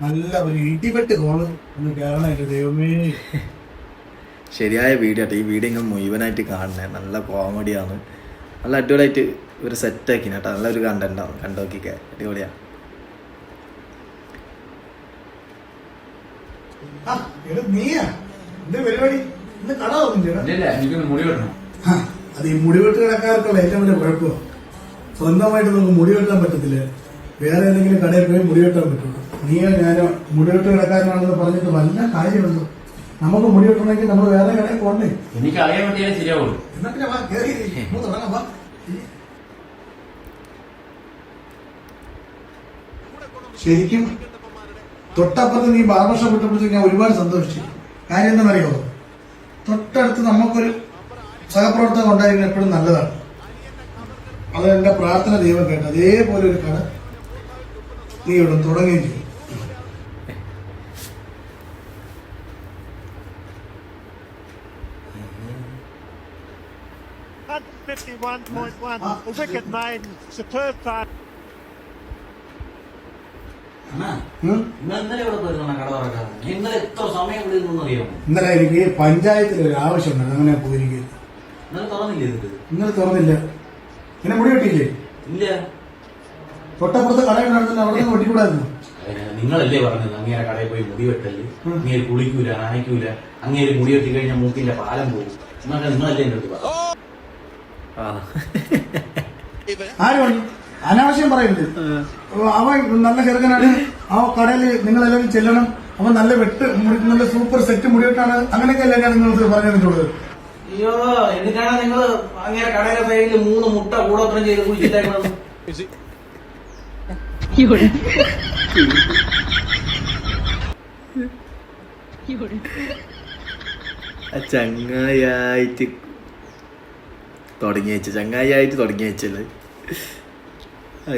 നല്ല ഒരു ഇടിപെട്ട് കോള് ഒന്ന് കേറണല്ലേ ദൈവമേ. ശരിയായ വീഡിയോ ആട്ടെ. ഈ വീഡിയോ ഇങ്ങനെ മുഴുവനായിട്ട് കാണണേ. നല്ല കോമഡിയാണ്. നല്ല അടിപൊളിയായിട്ട് ഒരു സെറ്റാക്കി കേട്ടോ. നല്ലൊരു കണ്ടന്റാണ്. കണ്ടോക്കിക്കെ അടിപൊളിയാണ്. നീയാ എന്ത് പരിപാടി? ഇന്ന് കട മുടി വെട്ടണം. അത് ഈ മുടിവെട്ട് കടക്കാർക്കുള്ള ഏറ്റവും വലിയ കുഴപ്പമാണ്. സ്വന്തമായിട്ട് നമുക്ക് മുടി വെട്ടാൻ പറ്റത്തില്ല. വേറെ ഏതെങ്കിലും കടയിൽ പോയി മുടി വെട്ടാൻ പറ്റുള്ളൂ. നീയോ ഞാനോ മുടിവെട്ട് കിടക്കാരനാണെന്ന് പറഞ്ഞിട്ട് വല്ല കാര്യമുണ്ടോ? നമുക്ക് മുടി വെട്ടണമെങ്കിൽ നമ്മൾ വേറെ കടയിൽ പോകണ്ടേ? എനിക്ക് അറിയാൻ പറ്റിയാലേ ശരിയാവുള്ളൂ. എന്നാ പിന്നെ വാ, കേറി തുടങ്ങാം. വാ. ശരിക്കും തൊട്ടപ്പുറത്ത് നീ ബാർബർ ഷോപ്പ് ഇട്ടപ്പോഴത്തേക്ക് ഞാൻ ഒരുപാട് സന്തോഷിച്ചു. കാര്യം എന്താണെന്നറിയോ? തൊട്ടടുത്ത് നമുക്കൊരു സഹപ്രവർത്തകം ഉണ്ടായിരുന്ന എപ്പോഴും നല്ലതാണ്. അത് എന്റെ പ്രാർത്ഥന ദൈവം കേട്ടോ. അതേപോലെ ഒരു കട നീ ഇവിടെ തുടങ്ങുകയും ചെയ്യും. ഇന്നലെ എനിക്ക് പഞ്ചായത്തിൽ ഒരു ആവശ്യമുണ്ട്. അങ്ങനെ പോയിരിക്കും. ഇന്നലെ തുറന്നില്ല. ഇങ്ങനെ മുടി വെട്ടിയില്ലേ? ഇല്ല. തൊട്ടപ്പുറത്ത് കടയുണ്ടായിരുന്നു. അവിടെ നിന്ന് വെട്ടിക്കൂടായിരുന്നു. നിങ്ങളല്ലേ പറഞ്ഞത് അങ്ങേരെ കടയിൽ പോയി മുടി വെട്ടല്, അങ്ങേര് കുളിക്കൂല, നനയ്ക്കൂല, അങ്ങേര് മുടി വെട്ടി കഴിഞ്ഞാൽ മൂക്കിന്റെ പാലം പോകും എന്നൊക്കെ നിങ്ങളല്ലേ എന്റെ അടുത്ത് പറഞ്ഞു. ആരും അനാവശ്യം പറയുന്നത്. അവൻ നല്ല ചെറുക്കനാണ്. ആ കടയിൽ നിങ്ങളെല്ലാവരും ചെല്ലണം. അവൻ നല്ല നല്ല സൂപ്പർ സെറ്റ് മുടിവെട്ടാണ്. അങ്ങനെയൊക്കെ അല്ലേ ഞാൻ നിങ്ങൾക്ക് പറഞ്ഞു തന്നിട്ടുള്ളത്. അയ്യോ, എന്നിട്ടാണ് നിങ്ങൾ അങ്ങേരെ കടയിലെ സൈഡിൽ 3 മുട്ട കൂടോത്രം ചെയ്ത് കുഴിച്ചിട്ടേക്കുന്നത്. ചങ്ങായിട്ട് തുടങ്ങി വെച്ചല്ലേ.